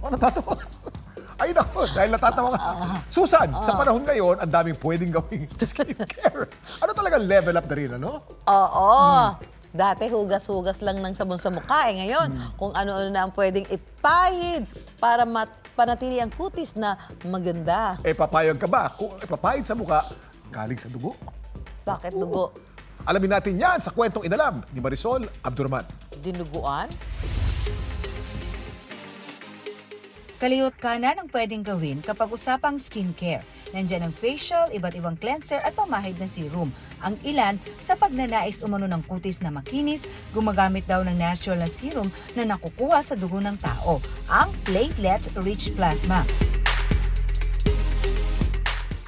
Oh, natatawa ka. Ay, naku, dahil natatawa ka. Susan, sa panahon ngayon, ang daming pwedeng gawing skincare. Ano talaga level up na rin, ano? Oo. Dati hugas-hugas lang ng sabon sa mukha. Ngayon, kung ano-ano na ang pwedeng ipahid para panatili ang kutis na maganda. Papayag ka ba? Kung ipapahid sa mukha, galing sa dugo. Bakit dugo? Alamin natin yan sa kwentong inalam ni Marisol Abdurman. Dinuguan? Kalihot kanan ang pwedeng gawin kapag usapang skincare. Nandiyan ang facial, iba't ibang cleanser at pamahid na serum. Ang ilan, sa pagnanais umano ng kutis na makinis, gumagamit daw ng natural na serum na nakukuha sa dugo ng tao, ang platelet-rich plasma.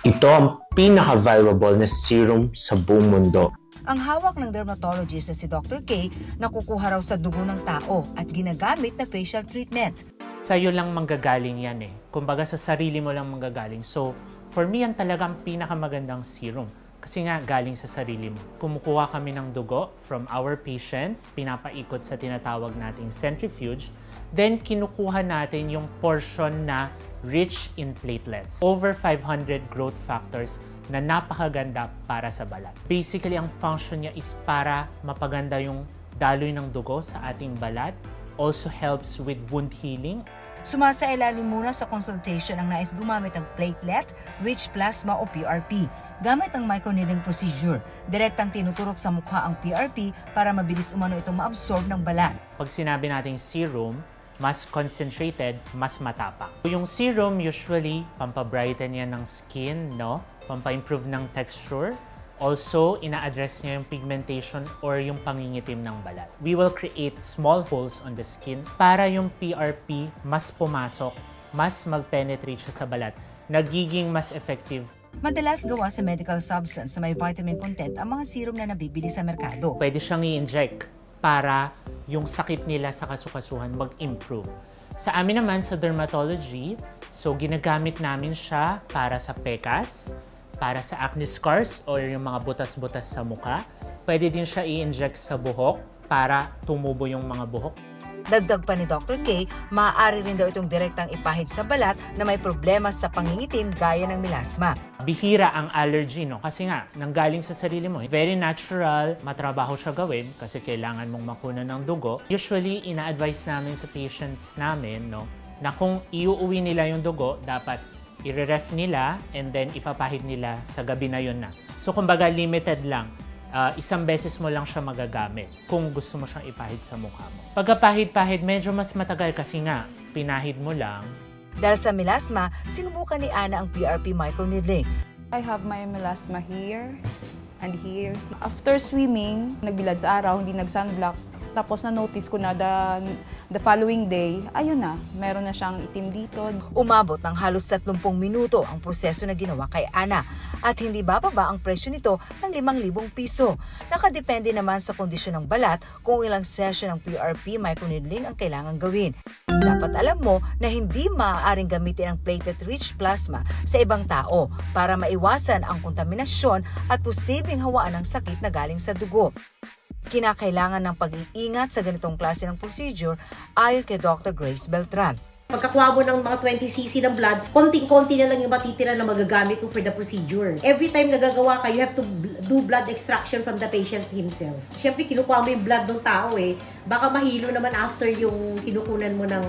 Ito ang pinaka-valuable na serum sa buong mundo. Ang hawak ng dermatologist na si Dr. K, nakukuha raw sa dugo ng tao at ginagamit na facial treatment. Sa'yo lang manggagaling yan eh. Kumbaga sa sarili mo lang manggagaling. So, for me, yan talagang pinakamagandang serum. Kasi nga, galing sa sarili mo. Kumukuha kami ng dugo from our patients, pinapaikot sa tinatawag nating centrifuge, then kinukuha natin yung portion na rich in platelets. Over 500 growth factors na napakaganda para sa balat. Basically, ang function niya is para mapaganda yung daloy ng dugo sa ating balat. Also helps with wound healing. Sumasailalim muna sa consultation ang nais gumamit ng platelet-rich plasma o PRP. Gamit ang microneedling procedure, direktang tinuturok sa mukha ang PRP para mabilis umano itong ma-absorb ng balat. Pag sinabi nating serum, mas concentrated, mas matapang. Yung serum usually pampabrighten yan ng skin, no? Pampa-improve ng texture. Also, ina-address niya yung pigmentation or yung pangingitim ng balat. We will create small holes on the skin para yung PRP mas pumasok, mas mag-penetrate siya sa balat, nagiging mas effective. Madalas gawa sa medical substance na may vitamin content ang mga serum na nabibili sa merkado. Pwede siyang i-inject para yung sakit nila sa kasukasuhan mag-improve. Sa amin naman sa dermatology, so ginagamit namin siya para sa pekas, para sa acne scars or yung mga butas-butas sa mukha. Pwede din siya i-inject sa buhok para tumubo yung mga buhok. Dagdag pa ni Dr. K, maaari rin daw itong direktang ipahid sa balat na may problema sa pangingitim gaya ng melasma. Bihira ang allergy, no? Kasi nga, nanggaling sa sarili mo. Very natural, matrabaho siya gawin kasi kailangan mong makunan ng dugo. Usually, ina-advise namin sa patients namin, no, na kung iuuwi nila yung dugo, dapat i-ref nila and then ipapahid nila sa gabi na yun na. So kumbaga limited lang. Isang beses mo lang siya magagamit kung gusto mo siyang ipahid sa mukha mo. Pagkapahid-pahid, medyo mas matagal kasi nga, pinahid mo lang. Dahil sa melasma, sinubukan ni Ana ang PRP microneedling. I have my melasma here and here. After swimming, nagbilad sa araw, hindi nag-sunblock. Tapos na-notice ko na the following day, ayun na, meron na siyang itim dito. Umabot ng halos 30 minuto ang proseso na ginawa kay Ana at hindi bababa ang presyo nito ng 5,000 piso. Nakadepende naman sa kondisyon ng balat kung ilang session ng PRP microneedling ang kailangan gawin. Dapat alam mo na hindi maaaring gamitin ang platelet-rich plasma sa ibang tao para maiwasan ang kontaminasyon at posibleng hawaan ng sakit na galing sa dugo. Kinakailangan ng pag-iingat sa ganitong klase ng procedure ayon kay Dr. Grace Beltran. Pagkakuha mo ng mga 20cc ng blood, konting-konti na lang yung matitira na magagamit mo for the procedure. Every time nagagawa ka, you have to do blood extraction from the patient himself. Siyempre, kinukuha mo yung blood ng tao eh. Baka mahilo naman after yung kinukunan mo ng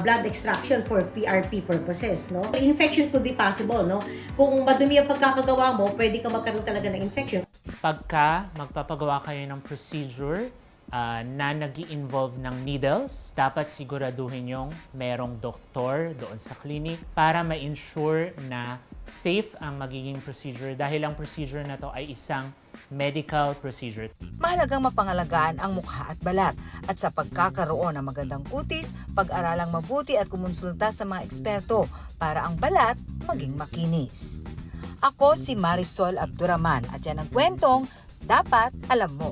blood extraction for PRP purposes, no? Infection could be possible, no? Kung madumi ang pagkakagawa mo, pwede ka magkaroon talaga ng infection. Pagka magpapagawa kayo ng procedure, na nag-i-involve ng needles, dapat siguraduhin yung merong doktor doon sa clinic para ma-ensure na safe ang magiging procedure dahil ang procedure na to ay isang medical procedure. Mahalagang mapangalagaan ang mukha at balat at sa pagkakaroon ng magandang kutis, pag-aralang mabuti at kumonsulta sa mga eksperto para ang balat maging makinis. Ako si Marisol Abdurman at yan ang kwentong dapat alam mo.